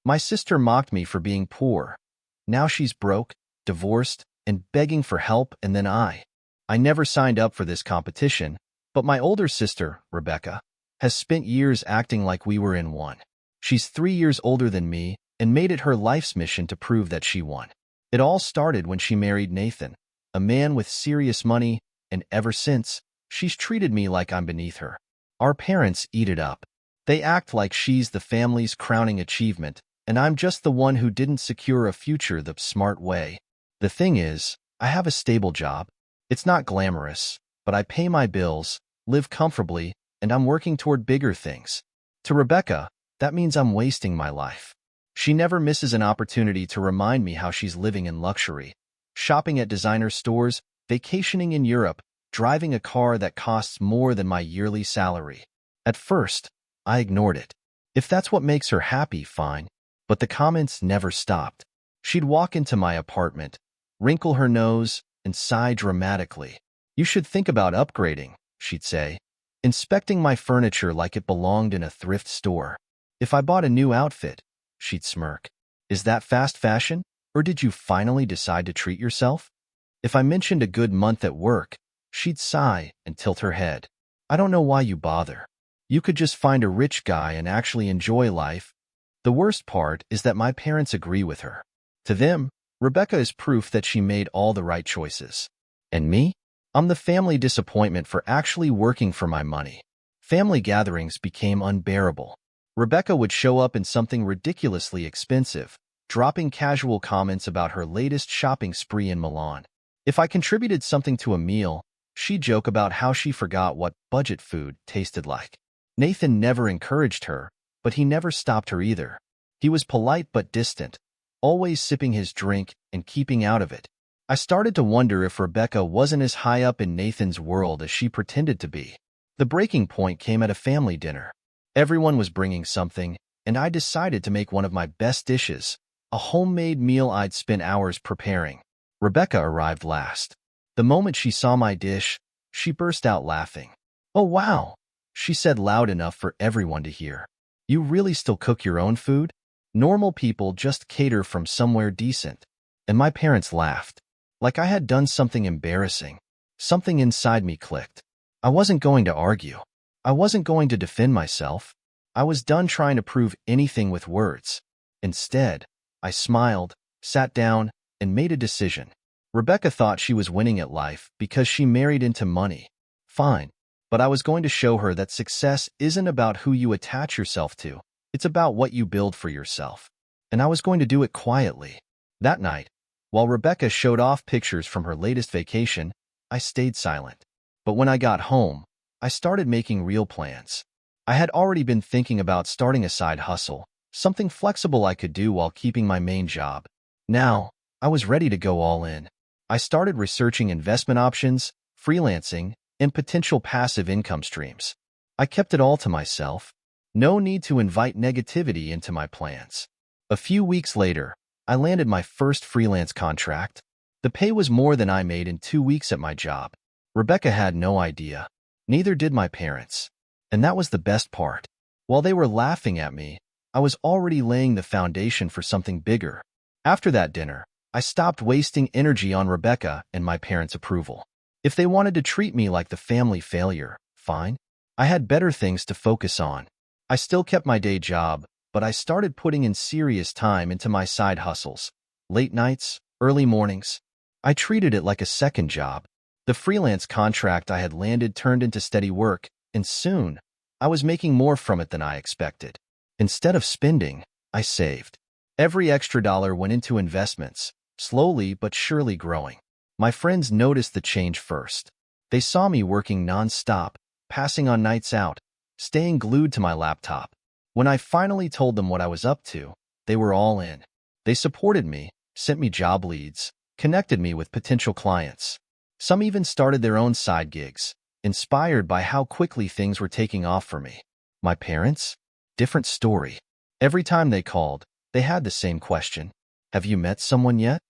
My sister mocked me for being poor. Now she's broke, divorced, and begging for help, and then I never signed up for this competition, but my older sister, Rebecca, has spent years acting like we were in one. She's 3 years older than me and made it her life's mission to prove that she won. It all started when she married Nathan, a man with serious money, and ever since, she's treated me like I'm beneath her. Our parents eat it up. They act like she's the family's crowning achievement, and I'm just the one who didn't secure a future the smart way. The thing is, I have a stable job. It's not glamorous, but I pay my bills, live comfortably, and I'm working toward bigger things. To Rebecca, that means I'm wasting my life. She never misses an opportunity to remind me how she's living in luxury, shopping at designer stores, vacationing in Europe, driving a car that costs more than my yearly salary. At first, I ignored it. If that's what makes her happy, fine. But the comments never stopped. She'd walk into my apartment, wrinkle her nose, and sigh dramatically. "You should think about upgrading," she'd say, inspecting my furniture like it belonged in a thrift store. If I bought a new outfit, she'd smirk. "Is that fast fashion, or did you finally decide to treat yourself?" If I mentioned a good month at work, she'd sigh and tilt her head. "I don't know why you bother. You could just find a rich guy and actually enjoy life." The worst part is that my parents agree with her. To them, Rebecca is proof that she made all the right choices. And me? I'm the family disappointment for actually working for my money. Family gatherings became unbearable. Rebecca would show up in something ridiculously expensive, dropping casual comments about her latest shopping spree in Milan. If I contributed something to a meal, she'd joke about how she forgot what budget food tasted like. Nathan never encouraged her, but he never stopped her either. He was polite but distant, always sipping his drink and keeping out of it. I started to wonder if Rebecca wasn't as high up in Nathan's world as she pretended to be. The breaking point came at a family dinner. Everyone was bringing something, and I decided to make one of my best dishes, a homemade meal I'd spent hours preparing. Rebecca arrived last. The moment she saw my dish, she burst out laughing. "Oh, wow," she said loud enough for everyone to hear. "You really still cook your own food? Normal people just cater from somewhere decent." And my parents laughed, like I had done something embarrassing. Something inside me clicked. I wasn't going to argue. I wasn't going to defend myself. I was done trying to prove anything with words. Instead, I smiled, sat down, and made a decision. Rebecca thought she was winning at life because she married into money. Fine, but I was going to show her that success isn't about who you attach yourself to. It's about what you build for yourself. And I was going to do it quietly. That night, while Rebecca showed off pictures from her latest vacation, I stayed silent. But when I got home, I started making real plans. I had already been thinking about starting a side hustle, something flexible I could do while keeping my main job. Now, I was ready to go all in. I started researching investment options, freelancing, and potential passive income streams. I kept it all to myself. No need to invite negativity into my plans. A few weeks later, I landed my first freelance contract. The pay was more than I made in 2 weeks at my job. Rebecca had no idea. Neither did my parents. And that was the best part. While they were laughing at me, I was already laying the foundation for something bigger. After that dinner, I stopped wasting energy on Rebecca and my parents' approval. If they wanted to treat me like the family failure, fine. I had better things to focus on. I still kept my day job, but I started putting in serious time into my side hustles. Late nights, early mornings. I treated it like a second job. The freelance contract I had landed turned into steady work, and soon, I was making more from it than I expected. Instead of spending, I saved. Every extra dollar went into investments, slowly but surely growing. My friends noticed the change first. They saw me working non-stop, passing on nights out, staying glued to my laptop. When I finally told them what I was up to, they were all in. They supported me, sent me job leads, connected me with potential clients. Some even started their own side gigs, inspired by how quickly things were taking off for me. My parents? Different story. Every time they called, they had the same question. Have you met someone yet?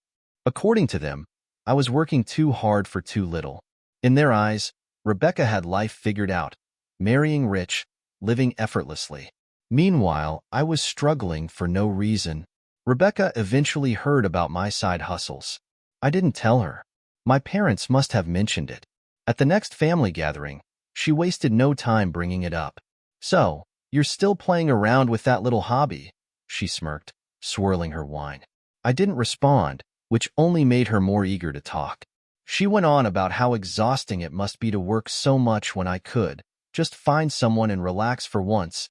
According to them, I was working too hard for too little. In their eyes, Rebecca had life figured out, marrying rich, living effortlessly. Meanwhile, I was struggling for no reason. Rebecca eventually heard about my side hustles. I didn't tell her. My parents must have mentioned it. At the next family gathering, she wasted no time bringing it up. "So, you're still playing around with that little hobby?" she smirked, swirling her wine. I didn't respond, which only made her more eager to talk. She went on about how exhausting it must be to work so much when I could just find someone and relax for once.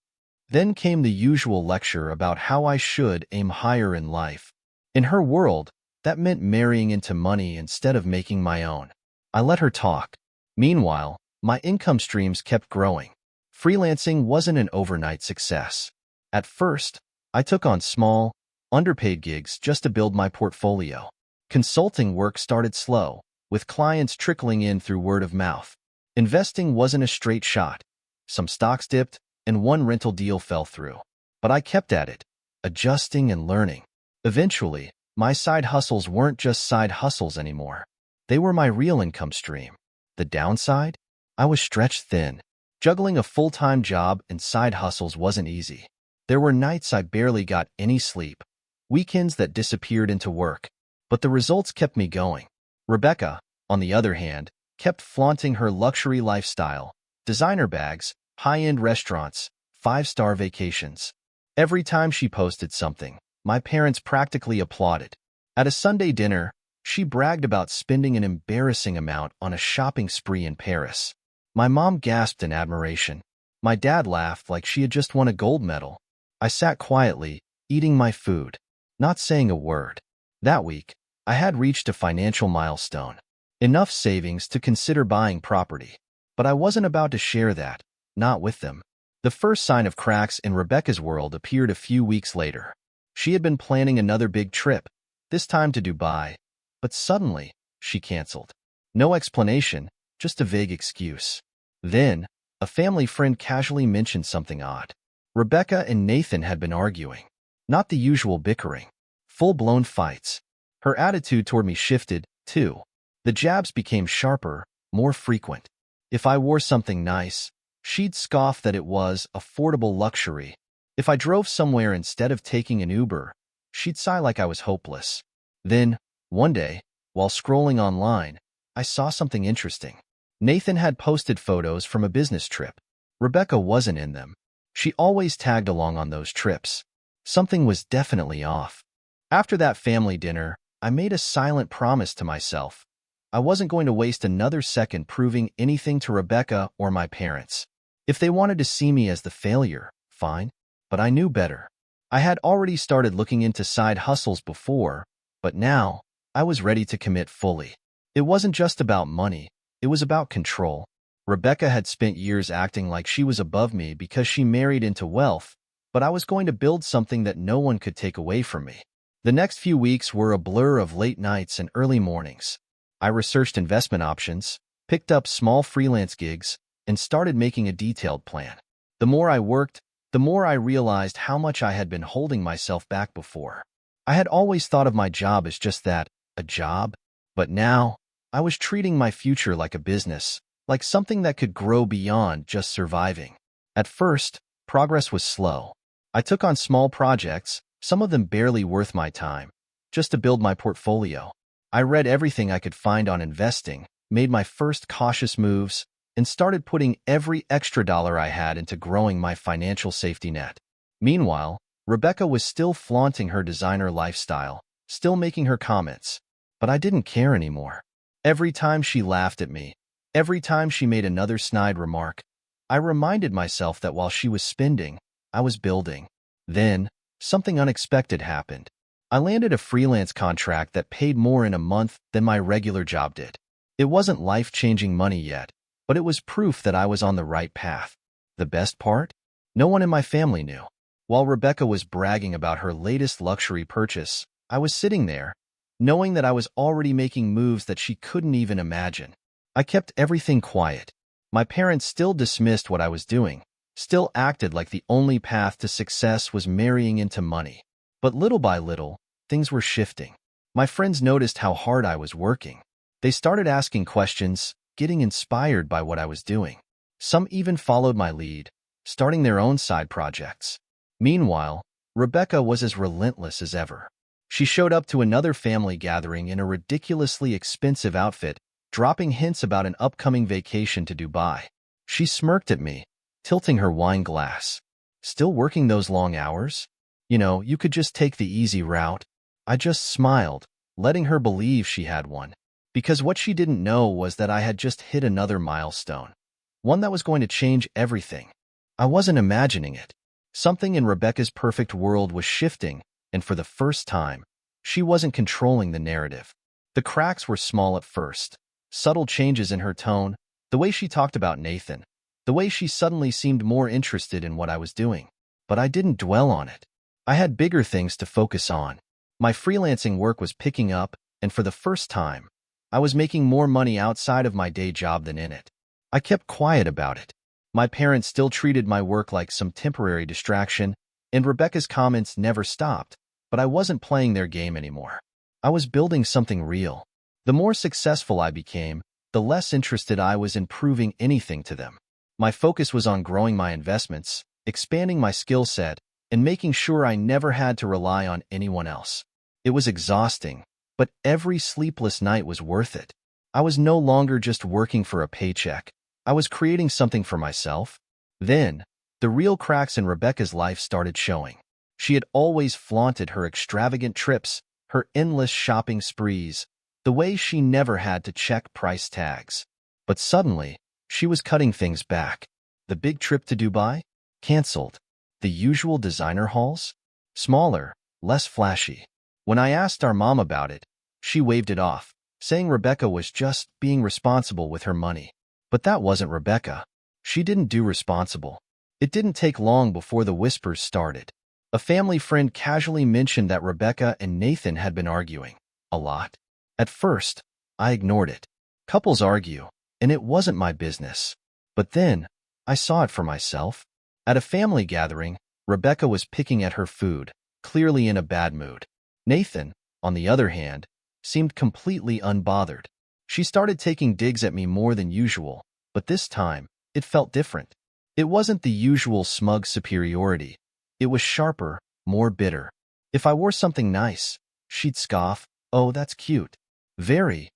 Then came the usual lecture about how I should aim higher in life. In her world, that meant marrying into money instead of making my own. I let her talk. Meanwhile, my income streams kept growing. Freelancing wasn't an overnight success. At first, I took on small, underpaid gigs just to build my portfolio. Consulting work started slow, with clients trickling in through word of mouth. Investing wasn't a straight shot. Some stocks dipped, and one rental deal fell through. But I kept at it, adjusting and learning. Eventually, my side hustles weren't just side hustles anymore. They were my real income stream. The downside? I was stretched thin. Juggling a full-time job and side hustles wasn't easy. There were nights I barely got any sleep, weekends that disappeared into work. But the results kept me going. Rebecca, on the other hand, kept flaunting her luxury lifestyle, designer bags, high-end restaurants, five-star vacations. Every time she posted something, my parents practically applauded. At a Sunday dinner, she bragged about spending an embarrassing amount on a shopping spree in Paris. My mom gasped in admiration. My dad laughed like she had just won a gold medal. I sat quietly, eating my food, not saying a word. That week, I had reached a financial milestone. Enough savings to consider buying property. But I wasn't about to share that, not with them. The first sign of cracks in Rebecca's world appeared a few weeks later. She had been planning another big trip, this time to Dubai, but suddenly, she canceled. No explanation, just a vague excuse. Then, a family friend casually mentioned something odd. Rebecca and Nathan had been arguing. Not the usual bickering. Full-blown fights. Her attitude toward me shifted, too. The jabs became sharper, more frequent. If I wore something nice, she'd scoff that it was affordable luxury. If I drove somewhere instead of taking an Uber, she'd sigh like I was hopeless. Then, one day, while scrolling online, I saw something interesting. Nathan had posted photos from a business trip. Rebecca wasn't in them. She always tagged along on those trips. Something was definitely off. After that family dinner, I made a silent promise to myself. I wasn't going to waste another second proving anything to Rebecca or my parents. If they wanted to see me as the failure, fine, but I knew better. I had already started looking into side hustles before, but now, I was ready to commit fully. It wasn't just about money, it was about control. Rebecca had spent years acting like she was above me because she married into wealth, but I was going to build something that no one could take away from me. The next few weeks were a blur of late nights and early mornings. I researched investment options, picked up small freelance gigs, and started making a detailed plan. The more I worked, the more I realized how much I had been holding myself back before. I had always thought of my job as just that, a job, but now, I was treating my future like a business, like something that could grow beyond just surviving. At first, progress was slow. I took on small projects, some of them barely worth my time, just to build my portfolio. I read everything I could find on investing, made my first cautious moves, and started putting every extra dollar I had into growing my financial safety net. Meanwhile, Rebecca was still flaunting her designer lifestyle, still making her comments, but I didn't care anymore. Every time she laughed at me, every time she made another snide remark, I reminded myself that while she was spending, I was building. Then, something unexpected happened. I landed a freelance contract that paid more in a month than my regular job did. It wasn't life-changing money yet, but it was proof that I was on the right path. The best part? No one in my family knew. While Rebecca was bragging about her latest luxury purchase, I was sitting there, knowing that I was already making moves that she couldn't even imagine. I kept everything quiet. My parents still dismissed what I was doing, still acted like the only path to success was marrying into money. But little by little, things were shifting. My friends noticed how hard I was working. They started asking questions, getting inspired by what I was doing. Some even followed my lead, starting their own side projects. Meanwhile, Rebecca was as relentless as ever. She showed up to another family gathering in a ridiculously expensive outfit, dropping hints about an upcoming vacation to Dubai. She smirked at me, tilting her wine glass. Still working those long hours? You could just take the easy route. I just smiled, letting her believe she had one. Because what she didn't know was that I had just hit another milestone. One that was going to change everything. I wasn't imagining it. Something in Rebecca's perfect world was shifting, and for the first time, she wasn't controlling the narrative. The cracks were small at first. Subtle changes in her tone, the way she talked about Nathan, the way she suddenly seemed more interested in what I was doing. But I didn't dwell on it. I had bigger things to focus on. My freelancing work was picking up, and for the first time, I was making more money outside of my day job than in it. I kept quiet about it. My parents still treated my work like some temporary distraction, and Rebecca's comments never stopped, but I wasn't playing their game anymore. I was building something real. The more successful I became, the less interested I was in proving anything to them. My focus was on growing my investments, expanding my skill set, and making sure I never had to rely on anyone else. It was exhausting, but every sleepless night was worth it. I was no longer just working for a paycheck. I was creating something for myself. Then, the real cracks in Rebecca's life started showing. She had always flaunted her extravagant trips, her endless shopping sprees, the way she never had to check price tags. But suddenly, she was cutting things back. The big trip to Dubai? Cancelled. The usual designer hauls? Smaller, less flashy. When I asked our mom about it, she waved it off, saying Rebecca was just being responsible with her money. But that wasn't Rebecca. She didn't do responsible. It didn't take long before the whispers started. A family friend casually mentioned that Rebecca and Nathan had been arguing. A lot. At first, I ignored it. Couples argue, and it wasn't my business. But then, I saw it for myself. At a family gathering, Rebecca was picking at her food, clearly in a bad mood. Nathan, on the other hand, seemed completely unbothered. She started taking digs at me more than usual, but this time, it felt different. It wasn't the usual smug superiority. It was sharper, more bitter. If I wore something nice, she'd scoff, "Oh, that's cute." Very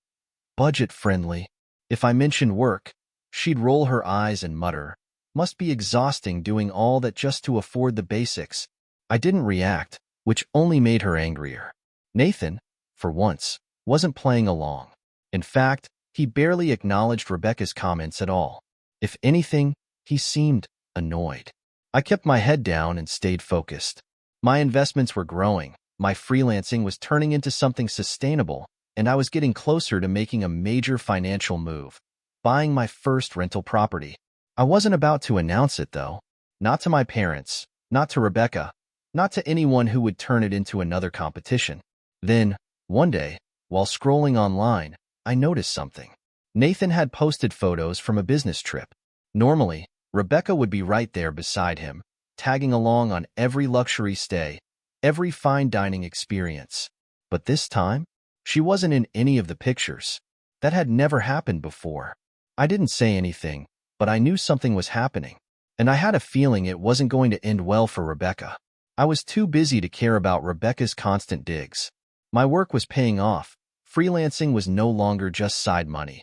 budget-friendly. If I mentioned work, she'd roll her eyes and mutter, "Must be exhausting doing all that just to afford the basics." I didn't react, which only made her angrier. Nathan, for once, wasn't playing along. In fact, he barely acknowledged Rebecca's comments at all. If anything, he seemed annoyed. I kept my head down and stayed focused. My investments were growing, my freelancing was turning into something sustainable, and I was getting closer to making a major financial move, buying my first rental property. I wasn't about to announce it, though. Not to my parents, not to Rebecca, not to anyone who would turn it into another competition. Then, one day, while scrolling online, I noticed something. Nathan had posted photos from a business trip. Normally, Rebecca would be right there beside him, tagging along on every luxury stay, every fine dining experience. But this time, she wasn't in any of the pictures. That had never happened before. I didn't say anything, but I knew something was happening, and I had a feeling it wasn't going to end well for Rebecca. I was too busy to care about Rebecca's constant digs. My work was paying off. Freelancing was no longer just side money.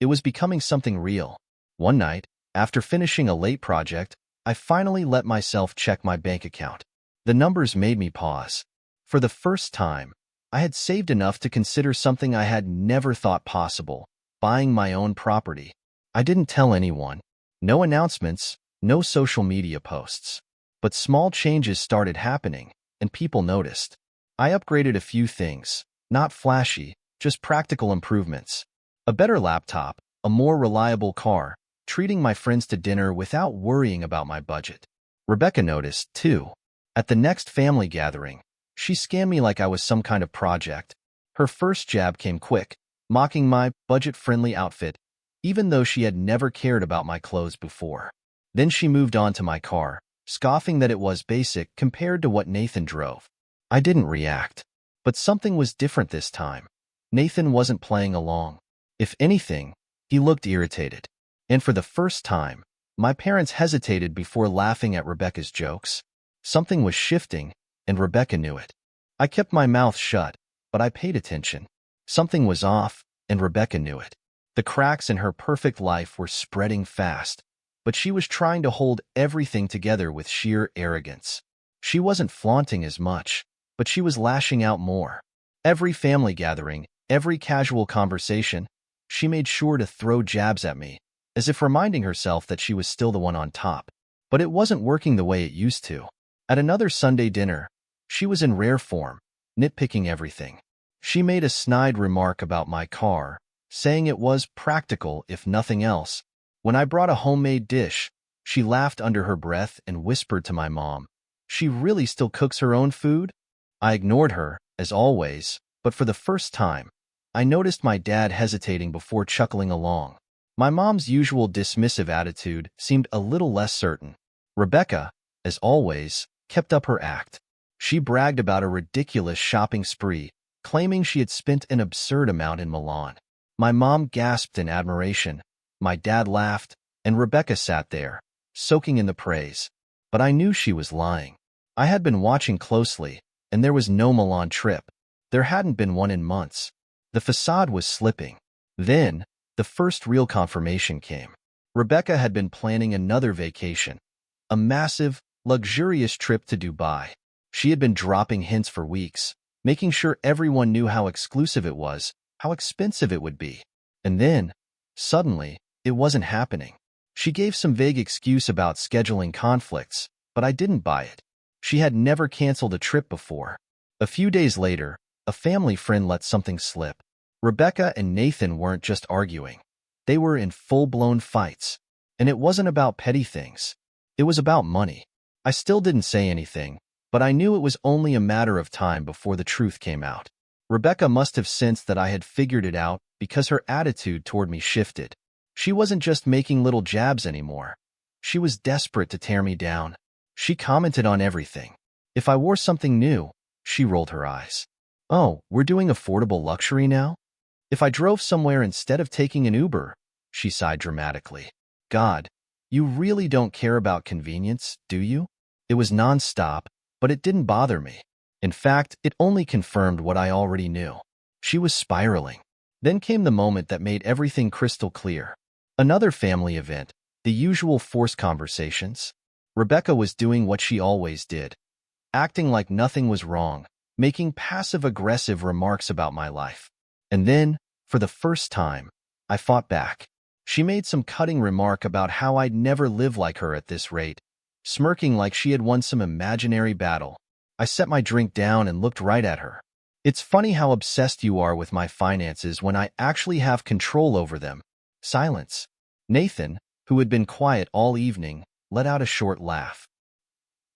It was becoming something real. One night, after finishing a late project, I finally let myself check my bank account. The numbers made me pause. For the first time, I had saved enough to consider something I had never thought possible, buying my own property. I didn't tell anyone. No announcements, no social media posts. But small changes started happening, and people noticed. I upgraded a few things, not flashy, just practical improvements. A better laptop, a more reliable car, treating my friends to dinner without worrying about my budget. Rebecca noticed, too. At the next family gathering, she scanned me like I was some kind of project. Her first jab came quick, mocking my budget-friendly outfit, even though she had never cared about my clothes before. Then she moved on to my car, scoffing that it was basic compared to what Nathan drove. I didn't react. But something was different this time. Nathan wasn't playing along. If anything, he looked irritated. And for the first time, my parents hesitated before laughing at Rebecca's jokes. Something was shifting, and Rebecca knew it. I kept my mouth shut, but I paid attention. Something was off, and Rebecca knew it. The cracks in her perfect life were spreading fast, but she was trying to hold everything together with sheer arrogance. She wasn't flaunting as much, but she was lashing out more. Every family gathering, every casual conversation, she made sure to throw jabs at me, as if reminding herself that she was still the one on top. But it wasn't working the way it used to. At another Sunday dinner, she was in rare form, nitpicking everything. She made a snide remark about my car, saying it was practical if nothing else. When I brought a homemade dish, she laughed under her breath and whispered to my mom, "She really still cooks her own food?" I ignored her, as always, but for the first time, I noticed my dad hesitating before chuckling along. My mom's usual dismissive attitude seemed a little less certain. Rebecca, as always, kept up her act. She bragged about a ridiculous shopping spree, claiming she had spent an absurd amount in Milan. My mom gasped in admiration, my dad laughed, and Rebecca sat there, soaking in the praise. But I knew she was lying. I had been watching closely, and there was no Milan trip. There hadn't been one in months. The facade was slipping. Then, the first real confirmation came. Rebecca had been planning another vacation, a massive, luxurious trip to Dubai. She had been dropping hints for weeks, making sure everyone knew how exclusive it was, how expensive it would be. And then, suddenly, it wasn't happening. She gave some vague excuse about scheduling conflicts, but I didn't buy it. She had never canceled a trip before. A few days later, a family friend let something slip. Rebecca and Nathan weren't just arguing. They were in full-blown fights. And it wasn't about petty things. It was about money. I still didn't say anything, but I knew it was only a matter of time before the truth came out. Rebecca must have sensed that I had figured it out because her attitude toward me shifted. She wasn't just making little jabs anymore. She was desperate to tear me down. She commented on everything. If I wore something new, she rolled her eyes. "Oh, we're doing affordable luxury now?" If I drove somewhere instead of taking an Uber, she sighed dramatically. "God, you really don't care about convenience, do you?" It was nonstop, but it didn't bother me. In fact, it only confirmed what I already knew. She was spiraling. Then came the moment that made everything crystal clear. Another family event, the usual forced conversations. Rebecca was doing what she always did, acting like nothing was wrong, making passive-aggressive remarks about my life. And then, for the first time, I fought back. She made some cutting remark about how I'd never live like her at this rate, smirking like she had won some imaginary battle. I set my drink down and looked right at her. "It's funny how obsessed you are with my finances when I actually have control over them." Silence. Nathan, who had been quiet all evening, let out a short laugh.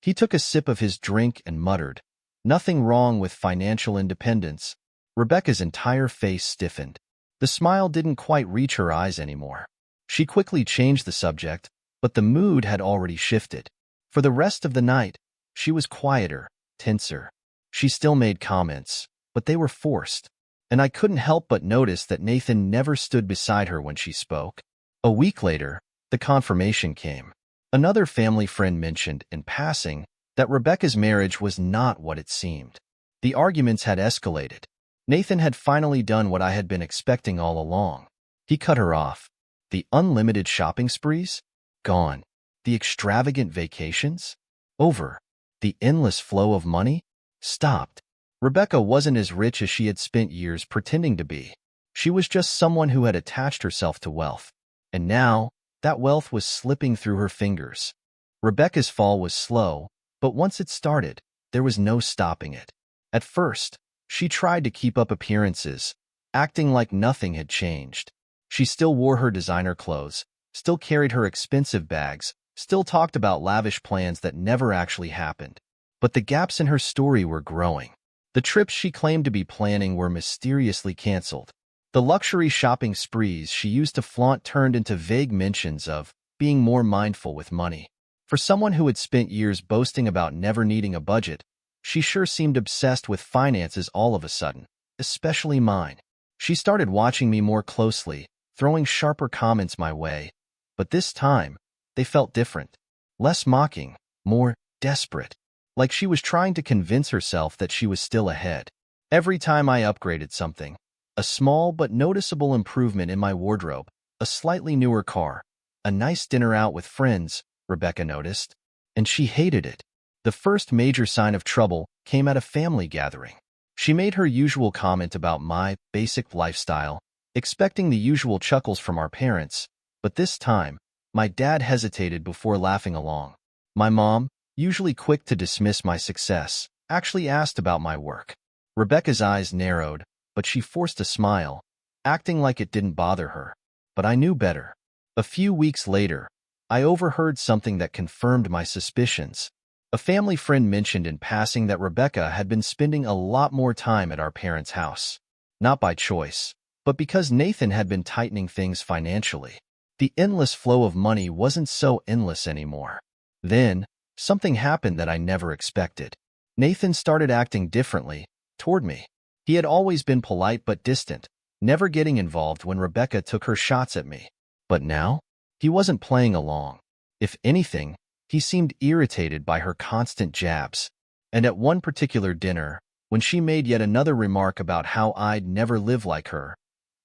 He took a sip of his drink and muttered, "Nothing wrong with financial independence." Rebecca's entire face stiffened. The smile didn't quite reach her eyes anymore. She quickly changed the subject, but the mood had already shifted. For the rest of the night, she was quieter, tenser. She still made comments, but they were forced. And I couldn't help but notice that Nathan never stood beside her when she spoke. A week later, the confirmation came. Another family friend mentioned, in passing, that Rebecca's marriage was not what it seemed. The arguments had escalated. Nathan had finally done what I had been expecting all along. He cut her off. The unlimited shopping sprees? Gone. The extravagant vacations? Over. The endless flow of money? Stopped. Rebecca wasn't as rich as she had spent years pretending to be. She was just someone who had attached herself to wealth. And now, that wealth was slipping through her fingers. Rebecca's fall was slow, but once it started, there was no stopping it. At first, she tried to keep up appearances, acting like nothing had changed. She still wore her designer clothes, still carried her expensive bags, still talked about lavish plans that never actually happened. But the gaps in her story were growing. The trips she claimed to be planning were mysteriously canceled. The luxury shopping sprees she used to flaunt turned into vague mentions of being more mindful with money. For someone who had spent years boasting about never needing a budget, she sure seemed obsessed with finances all of a sudden, especially mine. She started watching me more closely, throwing sharper comments my way. But this time, they felt different. Less mocking, more desperate. like she was trying to convince herself that she was still ahead. Every time I upgraded something, a small but noticeable improvement in my wardrobe, a slightly newer car, a nice dinner out with friends, Rebecca noticed, and she hated it. The first major sign of trouble came at a family gathering. She made her usual comment about my basic lifestyle, expecting the usual chuckles from our parents, but this time, my dad hesitated before laughing along. My mom, usually quick to dismiss my success, actually asked about my work. Rebecca's eyes narrowed, but she forced a smile, acting like it didn't bother her. But I knew better. A few weeks later, I overheard something that confirmed my suspicions. A family friend mentioned in passing that Rebecca had been spending a lot more time at our parents' house. Not by choice, but because Nathan had been tightening things financially. The endless flow of money wasn't so endless anymore. Then, something happened that I never expected. Nathan started acting differently toward me. He had always been polite but distant, never getting involved when Rebecca took her shots at me. But now, he wasn't playing along. If anything, he seemed irritated by her constant jabs. And at one particular dinner, when she made yet another remark about how I'd never live like her,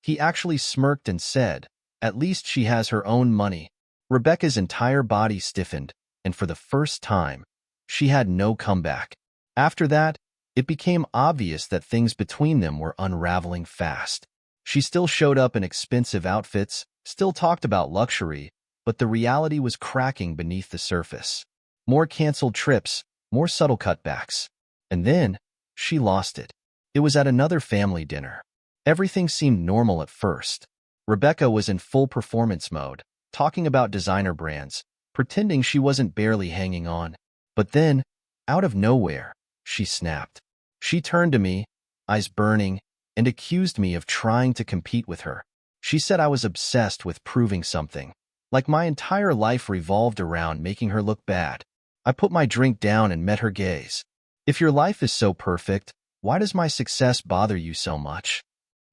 he actually smirked and said, "At least she has her own money." Rebecca's entire body stiffened, and for the first time, she had no comeback. After that, it became obvious that things between them were unraveling fast. She still showed up in expensive outfits, still talked about luxury, but the reality was cracking beneath the surface. More canceled trips, more subtle cutbacks. And then, she lost it. It was at another family dinner. Everything seemed normal at first. Rebecca was in full performance mode, talking about designer brands, pretending she wasn't barely hanging on. But then, out of nowhere, she snapped. She turned to me, eyes burning, and accused me of trying to compete with her. She said I was obsessed with proving something, like my entire life revolved around making her look bad. I put my drink down and met her gaze. "If your life is so perfect, why does my success bother you so much?"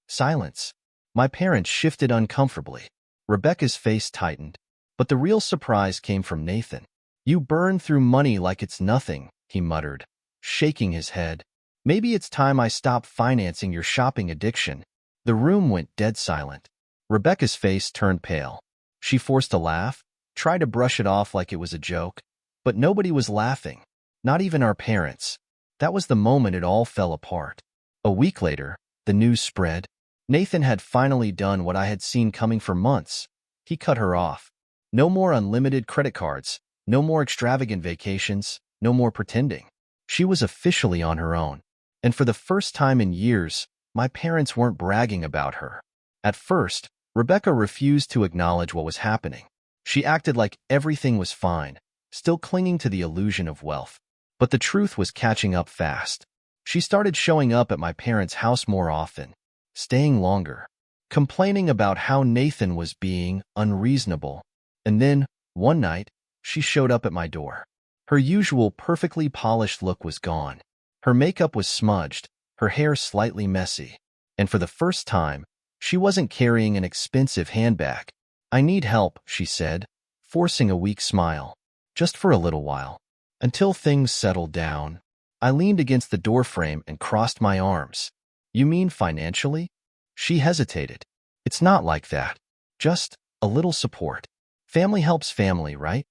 Silence. My parents shifted uncomfortably. Rebecca's face tightened. But the real surprise came from Nathan. "You burn through money like it's nothing," he muttered, shaking his head. "Maybe it's time I stop financing your shopping addiction." The room went dead silent. Rebecca's face turned pale. She forced a laugh, tried to brush it off like it was a joke, but nobody was laughing, not even our parents. That was the moment it all fell apart. A week later, the news spread. Nathan had finally done what I had seen coming for months. He cut her off. No more unlimited credit cards, no more extravagant vacations, no more pretending. She was officially on her own. And for the first time in years, my parents weren't bragging about her. At first, Rebecca refused to acknowledge what was happening. She acted like everything was fine, still clinging to the illusion of wealth. But the truth was catching up fast. She started showing up at my parents' house more often, staying longer, complaining about how Nathan was being unreasonable. And then, one night, she showed up at my door. Her usual perfectly polished look was gone. Her makeup was smudged, her hair slightly messy. And for the first time, she wasn't carrying an expensive handbag. "I need help," she said, forcing a weak smile. "Just for a little while. Until things settled down." I leaned against the doorframe and crossed my arms. "You mean financially?" She hesitated. "It's not like that. Just a little support. Family helps family, right?"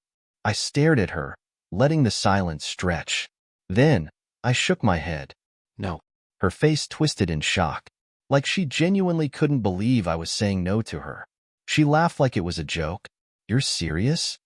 I stared at her, letting the silence stretch. Then, I shook my head. "No." Her face twisted in shock, like she genuinely couldn't believe I was saying no to her. She laughed like it was a joke. "You're serious?"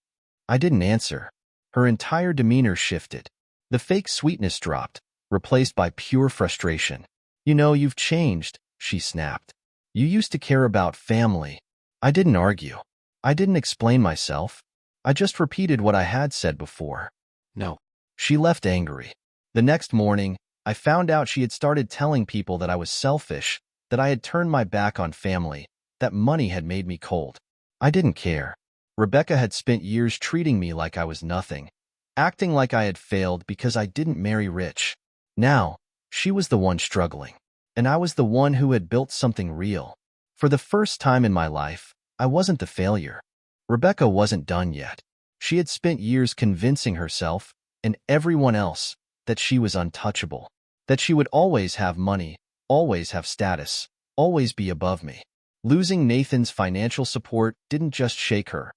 I didn't answer. Her entire demeanor shifted. The fake sweetness dropped, replaced by pure frustration. "You know, you've changed," she snapped. "You used to care about family." I didn't argue. I didn't explain myself. I just repeated what I had said before. "No." She left angry. The next morning, I found out she had started telling people that I was selfish, that I had turned my back on family, that money had made me cold. I didn't care. Rebecca had spent years treating me like I was nothing, acting like I had failed because I didn't marry rich. Now, she was the one struggling, and I was the one who had built something real. For the first time in my life, I wasn't the failure. Rebecca wasn't done yet. She had spent years convincing herself, and everyone else, that she was untouchable, that she would always have money, always have status, always be above me. Losing Nathan's financial support didn't just shake her.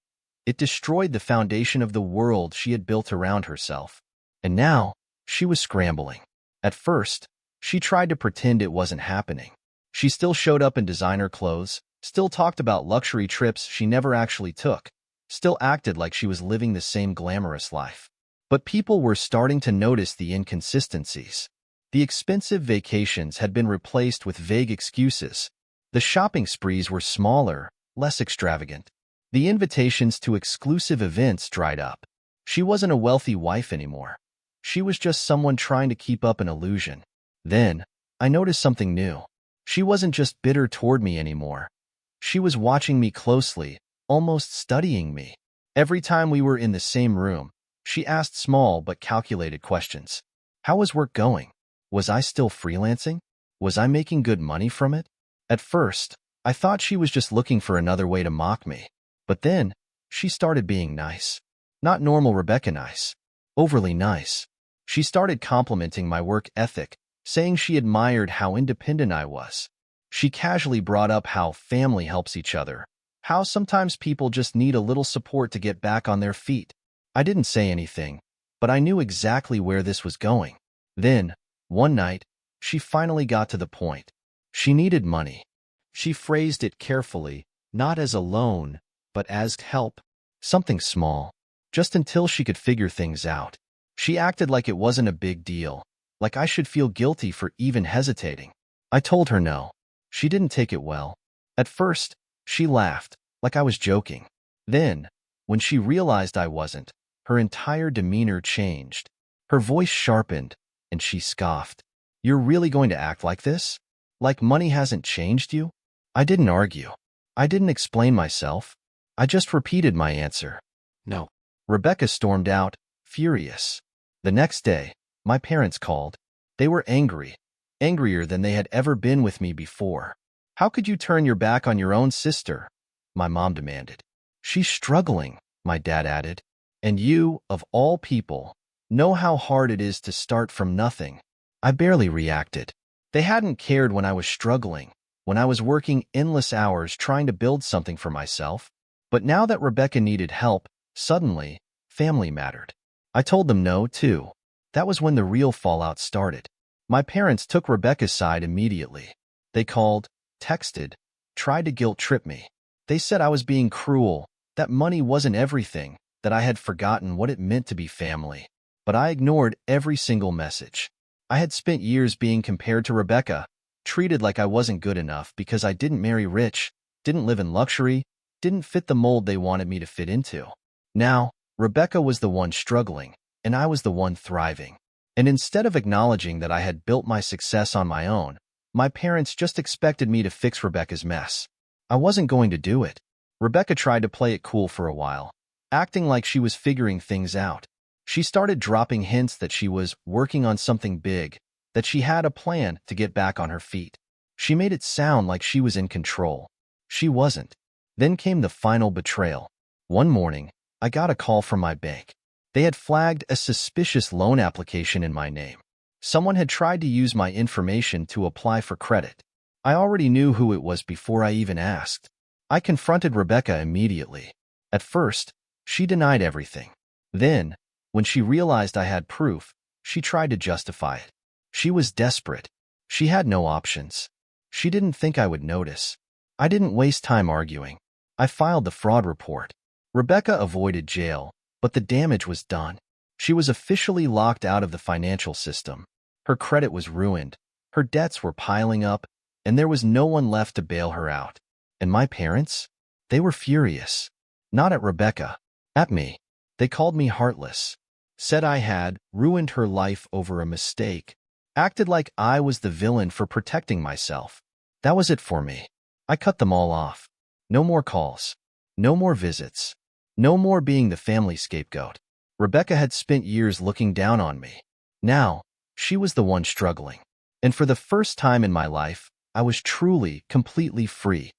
It destroyed the foundation of the world she had built around herself. And now, she was scrambling. At first, she tried to pretend it wasn't happening. She still showed up in designer clothes, still talked about luxury trips she never actually took, still acted like she was living the same glamorous life. But people were starting to notice the inconsistencies. The expensive vacations had been replaced with vague excuses. The shopping sprees were smaller, less extravagant. The invitations to exclusive events dried up. She wasn't a wealthy wife anymore. She was just someone trying to keep up an illusion. Then, I noticed something new. She wasn't just bitter toward me anymore. She was watching me closely, almost studying me. Every time we were in the same room, she asked small but calculated questions. How was work going? Was I still freelancing? Was I making good money from it? At first, I thought she was just looking for another way to mock me. But then, she started being nice. Not normal Rebecca nice. Overly nice. She started complimenting my work ethic, saying she admired how independent I was. She casually brought up how family helps each other, how sometimes people just need a little support to get back on their feet. I didn't say anything, but I knew exactly where this was going. Then, one night, she finally got to the point. She needed money. She phrased it carefully, not as a loan, but as help. Something small, just until she could figure things out. She acted like it wasn't a big deal, like I should feel guilty for even hesitating. I told her no. She didn't take it well. At first, she laughed, like I was joking. Then, when she realized I wasn't, her entire demeanor changed. Her voice sharpened, and she scoffed. You're really going to act like this? Like money hasn't changed you? I didn't argue. I didn't explain myself. I just repeated my answer. No. Rebecca stormed out, furious. The next day, my parents called. They were angry, angrier than they had ever been with me before. How could you turn your back on your own sister? My mom demanded. She's struggling, my dad added. And you, of all people, know how hard it is to start from nothing. I barely reacted. They hadn't cared when I was struggling, when I was working endless hours trying to build something for myself. But now that Rebecca needed help, suddenly, family mattered. I told them no, too. That was when the real fallout started. My parents took Rebecca's side immediately. They called, texted, tried to guilt-trip me. They said I was being cruel, that money wasn't everything, that I had forgotten what it meant to be family. But I ignored every single message. I had spent years being compared to Rebecca, treated like I wasn't good enough because I didn't marry rich, didn't live in luxury, didn't fit the mold they wanted me to fit into. Now, Rebecca was the one struggling, and I was the one thriving. And instead of acknowledging that I had built my success on my own, my parents just expected me to fix Rebecca's mess. I wasn't going to do it. Rebecca tried to play it cool for a while, acting like she was figuring things out. She started dropping hints that she was working on something big, that she had a plan to get back on her feet. She made it sound like she was in control. She wasn't. Then came the final betrayal. One morning, I got a call from my bank. They had flagged a suspicious loan application in my name. Someone had tried to use my information to apply for credit. I already knew who it was before I even asked. I confronted Rebecca immediately. At first, she denied everything. Then, when she realized I had proof, she tried to justify it. She was desperate. She had no options. She didn't think I would notice. I didn't waste time arguing. I filed the fraud report. Rebecca avoided jail, but the damage was done. She was officially locked out of the financial system. Her credit was ruined. Her debts were piling up, and there was no one left to bail her out. And my parents? They were furious. Not at Rebecca. At me. They called me heartless. Said I had ruined her life over a mistake. Acted like I was the villain for protecting myself. That was it for me. I cut them all off. No more calls. No more visits. No more being the family scapegoat. Rebecca had spent years looking down on me. Now, she was the one struggling. And for the first time in my life, I was truly, completely free.